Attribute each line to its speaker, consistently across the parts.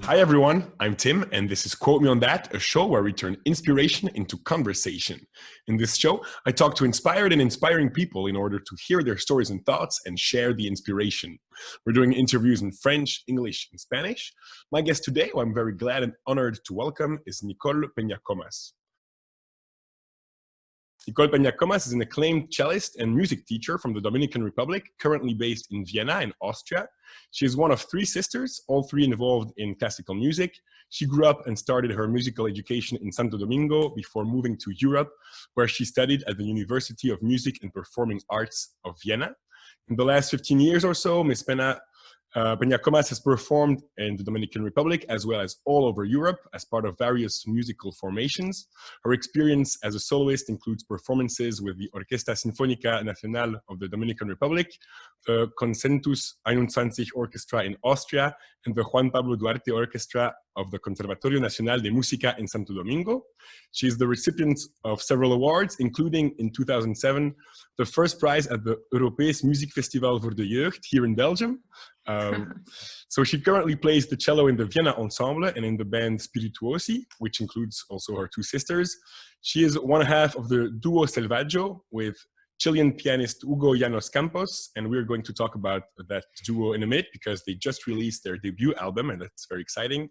Speaker 1: Hi everyone, I'm Tim, and this is Quote Me on That, a show where we turn inspiration into conversation. In this show, I talk to inspired and inspiring people in order to hear their stories and thoughts and share the inspiration. We're doing interviews in French, English, and Spanish. My guest today, who I'm very glad and honored to welcome, is Nicole Peña Comas. Nicole Peña Comas is an acclaimed cellist and music teacher from the Dominican Republic, currently based in Vienna in Austria. She is one of three sisters, all three involved in classical music. She grew up and started her musical education in Santo Domingo before moving to Europe, where she studied at the University of Music and Performing Arts of Vienna. In the last 15 years or so, Ms. Peña Comas has performed in the Dominican Republic as well as all over Europe as part of various musical formations. Her experience as a soloist includes performances with the Orquesta Sinfónica Nacional of the Dominican Republic, the Concentus 21 Orchestra in Austria, and the Juan Pablo Duarte Orchestra of the Conservatorio Nacional de Música in Santo Domingo. She is the recipient of several awards, including in 2007, the first prize at the Europees Muziekfestival voor de Jeugd here in Belgium. So she currently plays the cello in the Vienna Ensemble and in the band Spirituosi, which includes also her two sisters. She is one half of the duo Selvaggio with Chilean pianist Hugo Llanos Campos, and we're going to talk about that duo in a minute because they just released their debut album, and that's very exciting.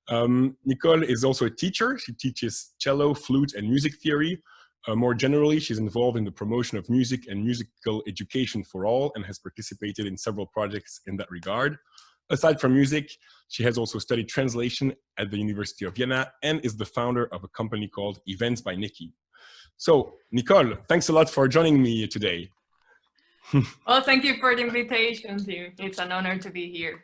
Speaker 1: Nicole is also a teacher. She teaches cello, flute, and music theory. More generally, she's involved in the promotion of music and musical education for all and has participated in several projects in that regard. Aside from music, she has also studied translation at the University of Vienna and is the founder of a company called Events by Nikki. So, Nicole, thanks a lot for joining me today.
Speaker 2: Well, thank you for the invitation, Tim. It's an honor to be here.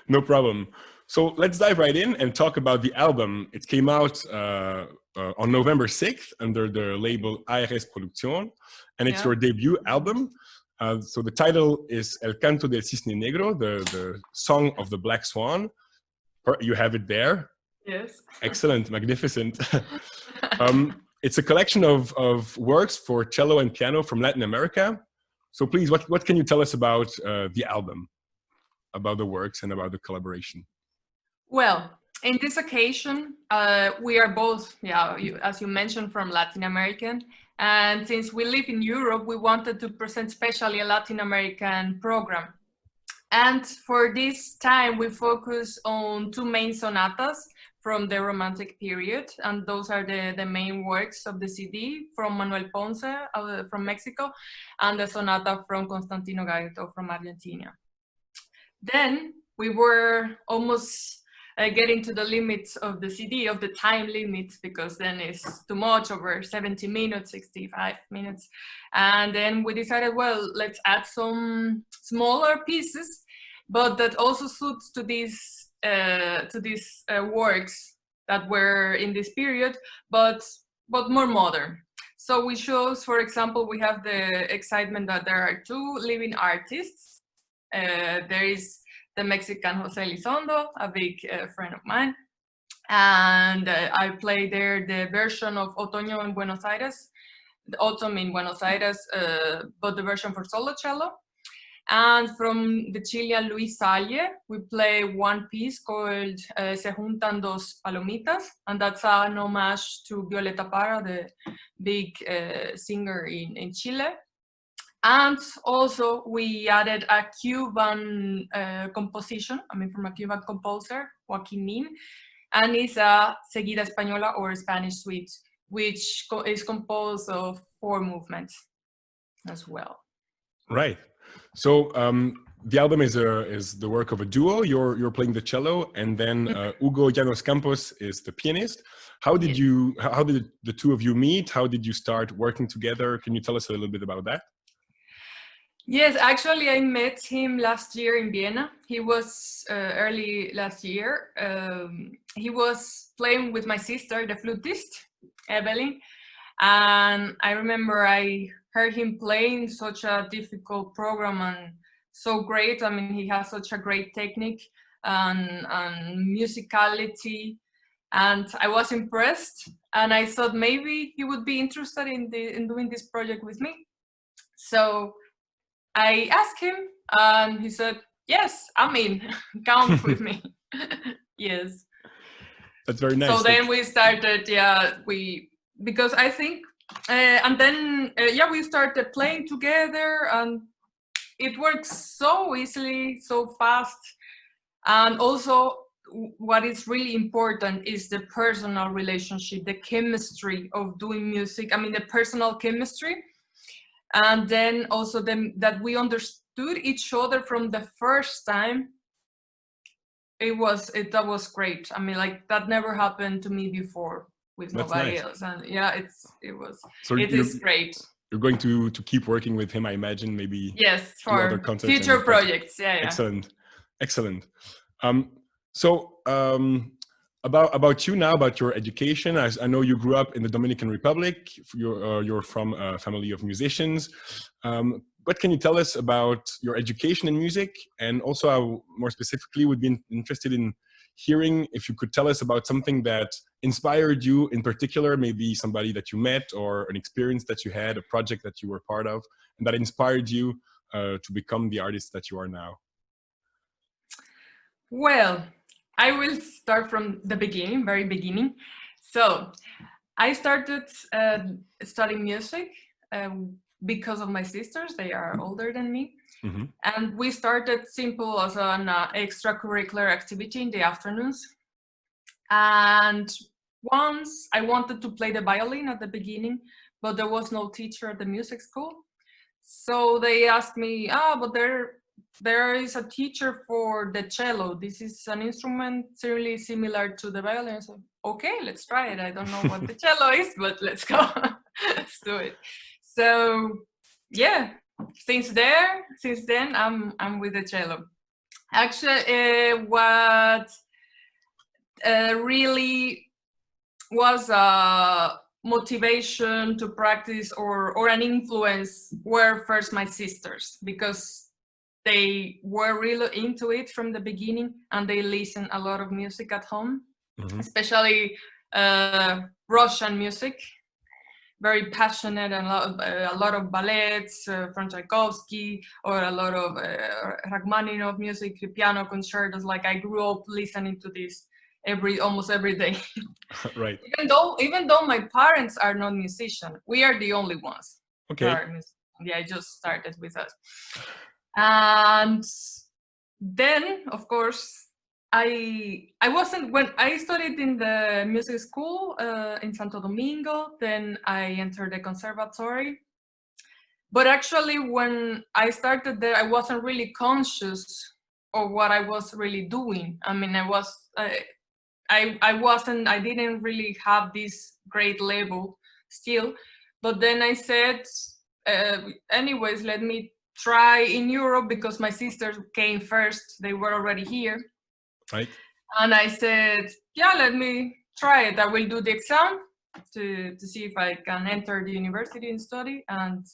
Speaker 1: No problem. So let's dive right in and talk about the album. It came out on November 6th under the label ARS Producción, and it's your debut album. So the title is El Canto del Cisne Negro, the Song of the Black Swan. You have it there.
Speaker 2: Yes.
Speaker 1: Excellent, magnificent. It's a collection of works for cello and piano from Latin America. So please, what can you tell us about the album, about the works and about the collaboration?
Speaker 2: Well, in this occasion, we are both, as you mentioned, from Latin American. And since we live in Europe, we wanted to present especially a Latin American program. And for this time, we focus on two main sonatas from the Romantic period. And those are the main works of the CD from Manuel Ponce from Mexico and the sonata from Constantino Gaito from Argentina. Then we were almost getting to the limits of the CD, of the time limits, because then it's too much, over 70 minutes, 65 minutes. And then we decided, well, let's add some smaller pieces, but that also suits to these works that were in this period, but more modern. So we chose, for example, we have the excitement that there are two living artists. There is the Mexican Jose Elizondo, a big friend of mine. And I play there the version of Otoño in Buenos Aires, the Autumn in Buenos Aires, but the version for solo cello. And from the Chilean Luis Salle, we play one piece called Se Juntan Dos Palomitas, and that's an homage to Violeta Parra, the big singer in Chile. And also we added a Cuban composition, from a Cuban composer, Joaquin Nin, and it's a Seguida Española or Spanish suite, which is composed of 4 movements as well.
Speaker 1: Right. So the album is the work of a duo. You're playing the cello, and then Hugo Llanos Campos is the pianist. How did the two of you meet? How did you start working together? Can you tell us a little bit about that?
Speaker 2: Yes, actually, I met him last year in Vienna. He was early last year. He was playing with my sister, the flutist, Evelyn. And I remember I heard him playing such a difficult program and so great. He has such a great technique and musicality. And I was impressed. And I thought maybe he would be interested in doing this project with me. So I asked him, and he said, yes, count with me. Yes.
Speaker 1: That's very nice.
Speaker 2: So then we started, because I think, and then, we started playing together, and it works so easily, so fast. And also, what is really important is the personal relationship, the chemistry of doing music. I mean, the personal chemistry. And then also that we understood each other from the first time. That was great. I mean, like, that never happened to me before with
Speaker 1: That's
Speaker 2: nobody
Speaker 1: nice.
Speaker 2: else. And yeah, it is great.
Speaker 1: You're going to keep working with him, I imagine, maybe.
Speaker 2: Yes,
Speaker 1: do other
Speaker 2: for
Speaker 1: concerts
Speaker 2: future
Speaker 1: and
Speaker 2: projects. Yeah.
Speaker 1: Excellent. About you now, about your education. I know you grew up in the Dominican Republic. You're from a family of musicians. What can you tell us about your education in music? And also, I more specifically would be interested in hearing if you could tell us about something that inspired you in particular, maybe somebody that you met or an experience that you had, a project that you were part of, and that inspired you to become the artist that you are now.
Speaker 2: Well, I will start from the beginning, very beginning. So I started studying music because of my sisters. They are older than me. Mm-hmm. And we started simple as an extracurricular activity in the afternoons. And once I wanted to play the violin at the beginning, but there was no teacher at the music school. So they asked me, but there is a teacher for the cello. This is an instrument really similar to the violin. So, okay, let's try it. I don't know what the cello is, but let's go. Let's do it. So yeah, since then I'm with the cello. Actually, what really was a motivation to practice or an influence were first my sisters, because they were really into it from the beginning, and they listen a lot of music at home, mm-hmm. especially Russian music, very passionate, and a lot of ballets from Tchaikovsky, or a lot of Rachmaninoff music, piano concertos. Like, I grew up listening to this almost every day.
Speaker 1: Right.
Speaker 2: Even though my parents are not musicians, we are the only ones.
Speaker 1: Okay.
Speaker 2: Yeah, I just started with us. And then, of course, I wasn't, when I studied in the music school in Santo Domingo, then I entered the conservatory. But actually, when I started there, I wasn't really conscious of what I was really doing. I mean, I didn't really have this great level still. But then I said, anyways, let me try in Europe, because my sisters came first. They were already here.
Speaker 1: Right.
Speaker 2: And I said, yeah, let me try it. I will do the exam to see if I can enter the university and study. And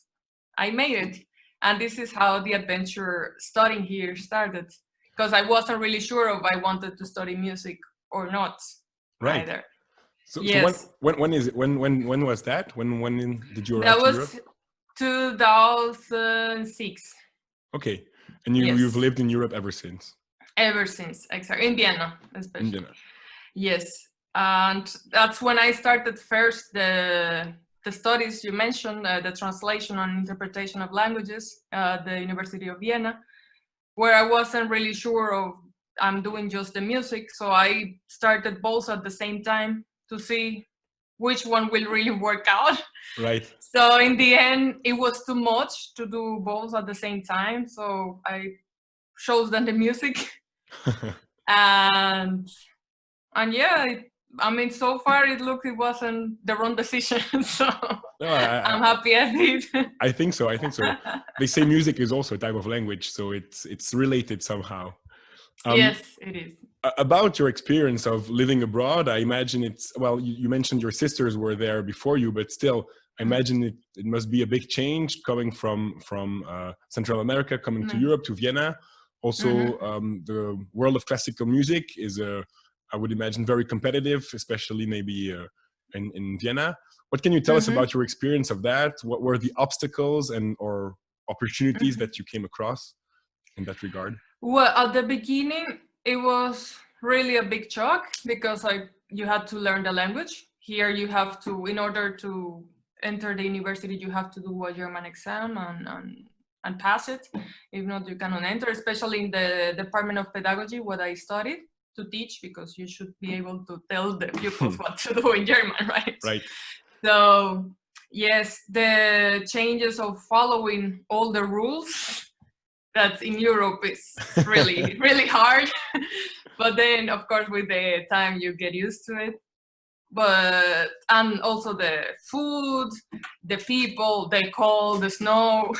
Speaker 2: I made it. And this is how the adventure studying here started, because I wasn't really sure if I wanted to study music or not.
Speaker 1: Right.
Speaker 2: Either.
Speaker 1: So,
Speaker 2: yes.
Speaker 1: So when is it? When was that? When did you arrive
Speaker 2: that
Speaker 1: to
Speaker 2: was
Speaker 1: Europe?
Speaker 2: 2006.
Speaker 1: Okay. And you've lived in Europe ever since?
Speaker 2: Ever since, exactly. In Vienna, especially.
Speaker 1: In Vienna.
Speaker 2: Yes. And that's when I started first the studies you mentioned, the translation and interpretation of languages at the University of Vienna, where I wasn't really sure of I'm doing just the music. So I started both at the same time to see which one will really work out.
Speaker 1: Right.
Speaker 2: So in the end, it was too much to do both at the same time. So I chose then the music. and yeah, I mean, so far it wasn't the wrong decision. So no, I'm happy I did.
Speaker 1: I think so. They say music is also a type of language, so it's related somehow.
Speaker 2: Yes, it is.
Speaker 1: About your experience of living abroad, I imagine you mentioned your sisters were there before you, but still, I imagine it must be a big change coming from Central America, coming to Europe, to Vienna. Also, the world of classical music is, I would imagine, very competitive, especially maybe in Vienna. What can you tell us about your experience of that? What were the obstacles or opportunities that you came across in that regard?
Speaker 2: Well, at the beginning, it was really a big shock because you had to learn the language. Here you have to, in order to enter the university, you have to do a German exam and pass it. If not, you cannot enter, especially in the Department of Pedagogy, what I studied to teach, because you should be able to tell the pupils what to do in German, right?
Speaker 1: Right.
Speaker 2: So yes, the changes of following all the rules that in Europe is really, really hard. But then, of course, with the time you get used to it. But, and also the food, the people, the cold, the snow.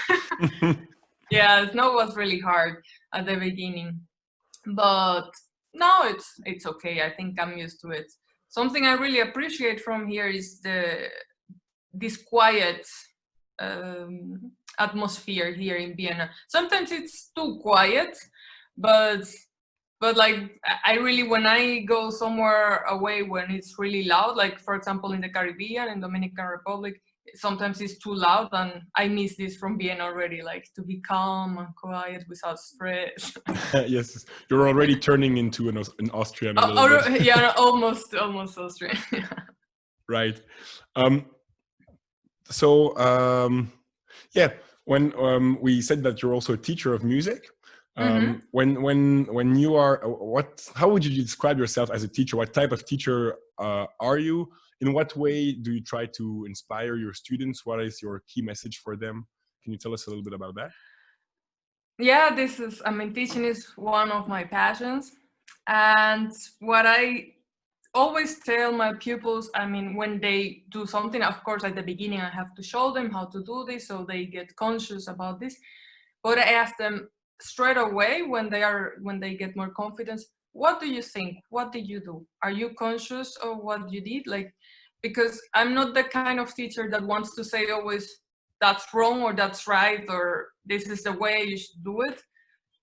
Speaker 2: Yeah, snow was really hard at the beginning. But now it's okay. I think I'm used to it. Something I really appreciate from here is this quiet atmosphere here in Vienna. Sometimes it's too quiet, but like I really, when I go somewhere away when it's really loud, like for example in the Caribbean, in Dominican Republic, sometimes it's too loud, and I miss this from Vienna already, like to be calm and quiet without stress.
Speaker 1: Yes, you're already turning into an Austrian a little bit.
Speaker 2: Yeah, almost Austrian.
Speaker 1: Right. Yeah, when we said that you're also a teacher of music, when you are, how would you describe yourself as a teacher? What type of teacher are you? In what way do you try to inspire your students? What is your key message for them? Can you tell us a little bit about that?
Speaker 2: Yeah, teaching is one of my passions. And what I always tell my pupils, when they do something, of course, at the beginning, I have to show them how to do this so they get conscious about this. But I ask them straight away when they get more confidence, what do you think? What did you do? Are you conscious of what you did? Because I'm not the kind of teacher that wants to say always that's wrong or that's right or this is the way you should do it.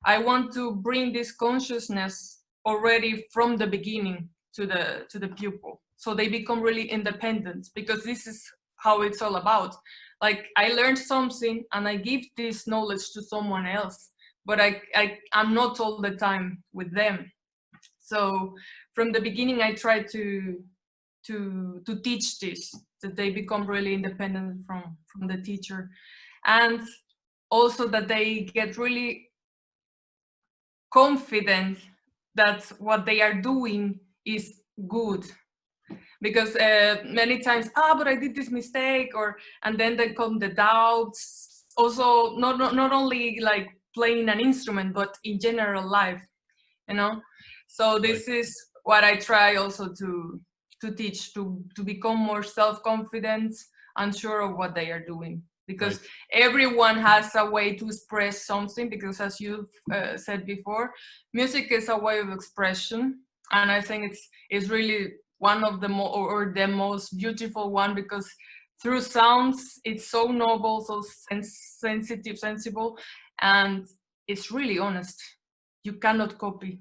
Speaker 2: I want to bring this consciousness already from the beginning to the pupil, so they become really independent, because this is how it's all about. Like I learned something and I give this knowledge to someone else, but I'm not all the time with them. So from the beginning I try to teach this, that they become really independent from the teacher, and also that they get really confident that what they are doing is good. Because many times, but I did this mistake, and then they come the doubts. Also, not only like playing an instrument, but in general life, So this is what I try also to teach, to become more self-confident and sure of what they are doing. Because everyone has a way to express something, because as you said before, music is a way of expression. And I think it's really one of the the most beautiful one, because through sounds, it's so noble, so sensible, and it's really honest. You cannot copy.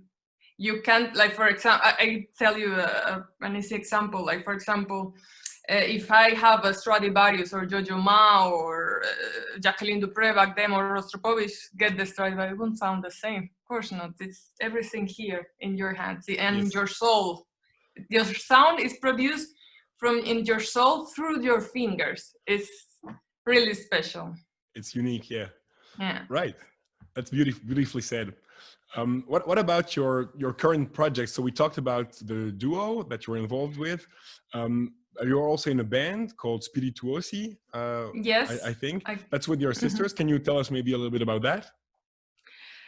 Speaker 2: You can't, like, for example, I tell you an easy example. Like, for example, if I have a Stradivarius or Jojo Ma or Jacqueline Dupré back then, or Rostropovich get the Stradivarius, it won't sound the same. Of course not. It's everything here in your hands and in your soul. Your sound is produced from in your soul through your fingers. It's really special.
Speaker 1: It's unique, yeah.
Speaker 2: Yeah.
Speaker 1: Right. That's beautifully said. What about your current project? So we talked about the duo that you're involved with. You're also in a band called Spirituosi.
Speaker 2: Yes.
Speaker 1: I think that's with your sisters. Can you tell us maybe a little bit about that?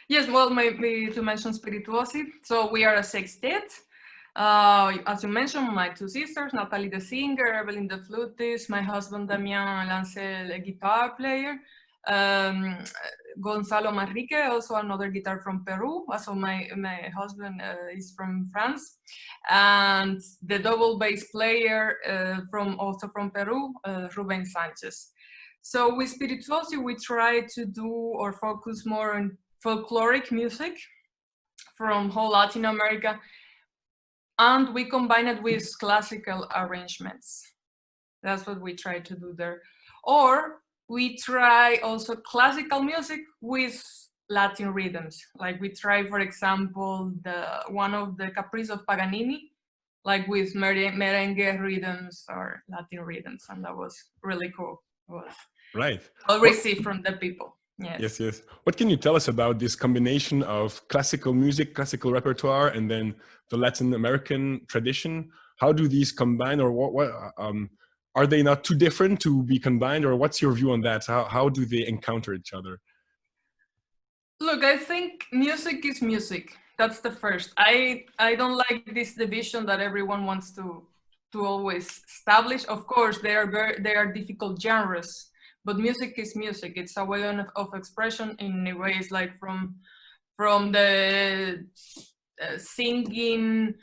Speaker 2: Yes, well, maybe to mention Spirituosi. So we are a sextet. As you mentioned, my two sisters, Natalie the singer, Evelyn the flutist, my husband Damien Lancel, a guitar player, Gonzalo Manrique, also another guitar from Peru. Also my husband is from France, and the double bass player also from Peru, Ruben Sanchez. So with Spirituosi, we try to do or focus more on folkloric music from whole Latin America, and we combine it with classical arrangements. That's what we try to do there. Or we try also classical music with Latin rhythms. Like we try, for example, one of the Caprice of Paganini, like with merengue rhythms or Latin rhythms, and that was really cool. It was
Speaker 1: Right.
Speaker 2: well received from the people. Yes.
Speaker 1: Yes, yes. What can you tell us about this combination of classical music, classical repertoire, and then the Latin American tradition? How do these combine, or what are they not too different to be combined, or what's your view on that? How do they encounter each other?
Speaker 2: Look, I think music is music. That's the first. I don't like this division that everyone wants to always establish. Of course, they are difficult genres, but music is music. It's a way of expression in ways, like from the singing,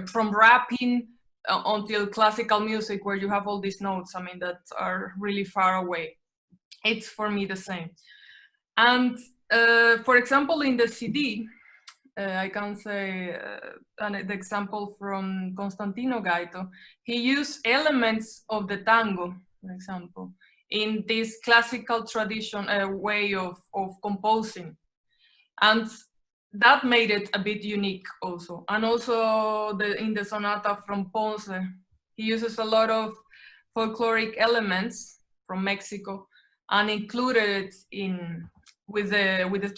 Speaker 2: from rapping until classical music, where you have all these notes. I mean, that are really far away. It's for me the same. And for example, in the CD, I can say the example from Constantino Gaito. He used elements of the tango, for example, in this classical tradition way of composing. And that made it a bit unique also. And also in the sonata from Ponce, he uses a lot of folkloric elements from Mexico and included it with the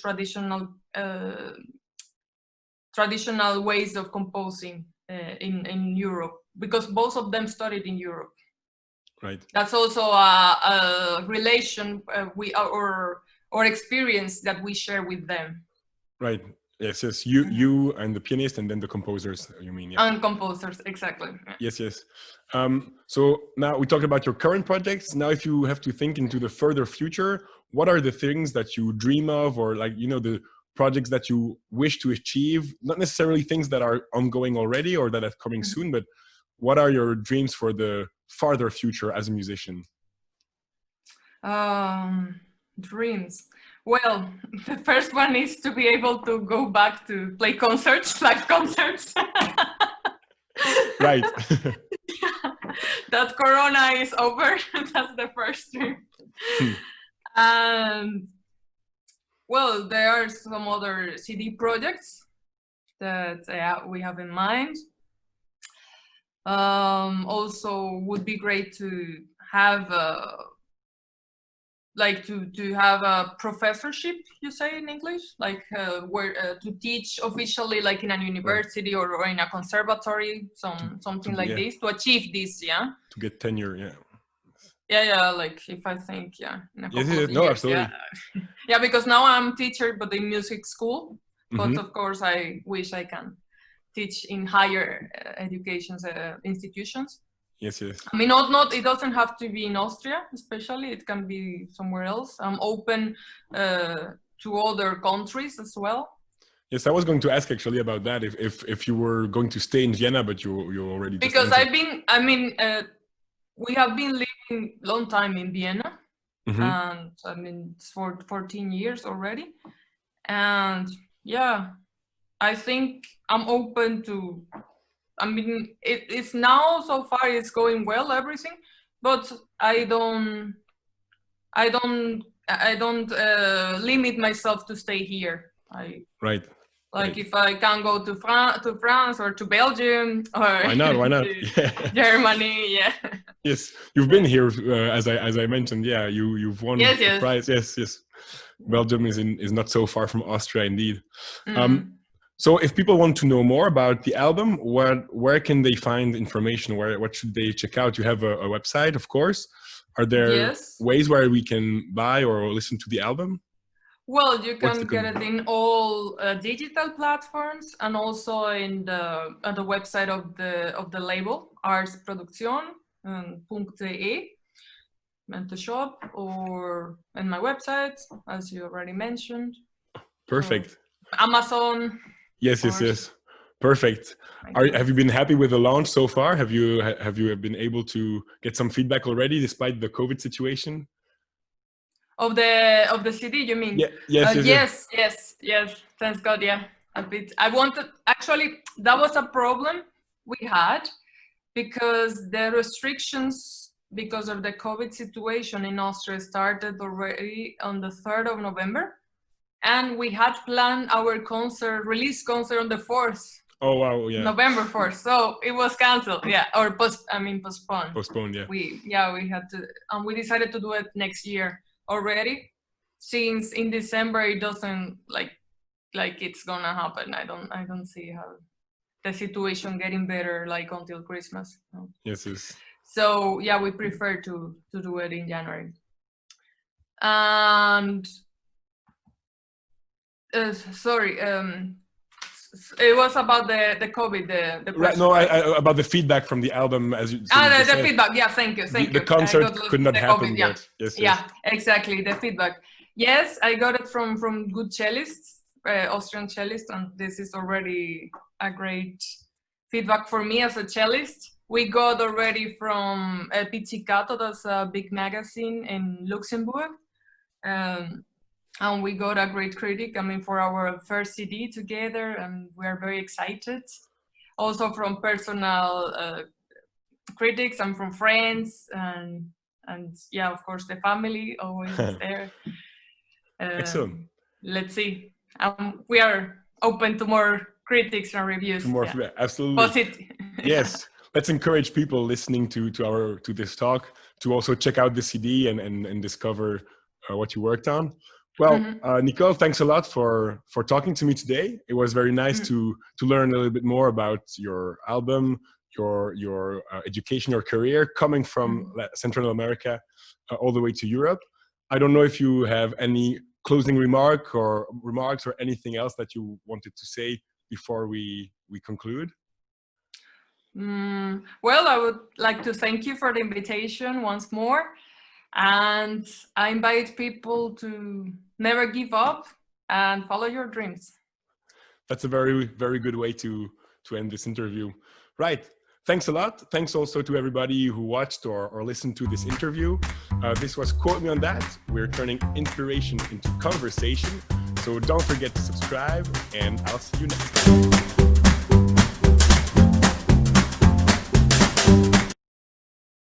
Speaker 2: traditional ways of composing in Europe, because both of them studied in Europe.
Speaker 1: Right.
Speaker 2: That's also a relation or experience that we share with them.
Speaker 1: Right. Yes, yes. You and the pianist, and then the composers, you mean? Yeah.
Speaker 2: And composers, exactly.
Speaker 1: Yes, yes. So now we talked about your current projects. Now, if you have to think into the further future, what are the things that you dream of, or like, you know, the projects that you wish to achieve? Not necessarily things that are ongoing already or that are coming soon, but what are your dreams for the farther future as a musician?
Speaker 2: Dreams. Well, the first one is to be able to go back to play concerts, live concerts.
Speaker 1: Right.
Speaker 2: Yeah, that Corona is over. That's the first dream. And well, there are some other CD projects that we have in mind. Also, would be great to have to have a professorship, you say in English, like where to teach officially, like in a university or in a conservatory, something like this, to achieve this, yeah.
Speaker 1: To get tenure, yeah.
Speaker 2: Yeah, like if I think, in a couple of years,
Speaker 1: no, absolutely.
Speaker 2: Yeah. Yeah, because now I'm teacher, but in music school, but of course I wish I can teach in higher education institutions.
Speaker 1: Yes, yes.
Speaker 2: I mean, not. It doesn't have to be in Austria, especially. It can be somewhere else. I'm open to other countries as well.
Speaker 1: Yes, I was going to ask actually about that. If you were going to stay in Vienna, but you already just
Speaker 2: because
Speaker 1: answered.
Speaker 2: we have been living long time in Vienna, and I mean it's for 14 years already, and yeah, I think I'm open to. I mean, it's now so far it's going well, everything, but I don't limit myself to stay here.
Speaker 1: Right.
Speaker 2: Like if I can go to France or to Belgium or
Speaker 1: Why not? Why not?
Speaker 2: Germany, yeah.
Speaker 1: Yes, you've been here as I mentioned. Yeah, you've won the prize. Yes, yes. Belgium is not so far from Austria, indeed. So if people want to know more about the album, where can they find information? What should they check out? You have a website, of course. Are there ways where we can buy or listen to the album?
Speaker 2: Well, you can get it in all digital platforms, and also in on the website of the label, arsproduccion.de, and the shop, or in my website, as you already mentioned.
Speaker 1: Perfect.
Speaker 2: So, Amazon.
Speaker 1: Yes. Perfect. Have you been happy with the launch so far? Have you been able to get some feedback already, despite the COVID situation?
Speaker 2: Of the CD, you mean?
Speaker 1: Yes.
Speaker 2: Thanks God, yeah. A bit. I wanted, actually, that was a problem we had, because the restrictions because of the COVID situation in Austria started already on the 3rd of November. And we had planned our release concert on the 4th.
Speaker 1: Oh wow, yeah.
Speaker 2: November 4th. So it was canceled, yeah, or postponed.
Speaker 1: Postponed, yeah.
Speaker 2: We had to, we decided to do it next year already, since in December it doesn't like it's gonna happen. I don't see how the situation getting better like until Christmas. No.
Speaker 1: Yes, yes.
Speaker 2: So yeah, we prefer to do it in January. And sorry, it was about the COVID, the
Speaker 1: right, no, I, about the feedback from the album, as you
Speaker 2: the feedback. Yeah, thank you.
Speaker 1: The concert could not happen,
Speaker 2: COVID, yeah.
Speaker 1: But yes,
Speaker 2: yeah, exactly, the feedback. Yes, I got it from good cellists, Austrian cellists, and this is already a great feedback for me as a cellist. We got already from Pizzicato, that's a big magazine in Luxembourg. And we got a great critic, for our first CD together, and we are very excited. Also from personal critics and from friends, and yeah, of course, the family always is there.
Speaker 1: Excellent.
Speaker 2: Let's see. We are open to more critics and reviews.
Speaker 1: Absolutely.
Speaker 2: Positive.
Speaker 1: Yes. Let's encourage people listening to this talk to also check out the CD and discover what you worked on. Well, Nicole, thanks a lot for talking to me today. It was very nice to learn a little bit more about your album, your education, your career, coming from Central America all the way to Europe. I don't know if you have any closing remarks or anything else that you wanted to say before we conclude.
Speaker 2: Well, I would like to thank you for the invitation once more. And I invite people to never give up and follow your dreams.
Speaker 1: That's a very, very good way to end this interview. Right. Thanks a lot. Thanks also to everybody who watched or listened to this interview. This was Quote Me on That. We're turning inspiration into conversation. So don't forget to subscribe, and I'll see you next time.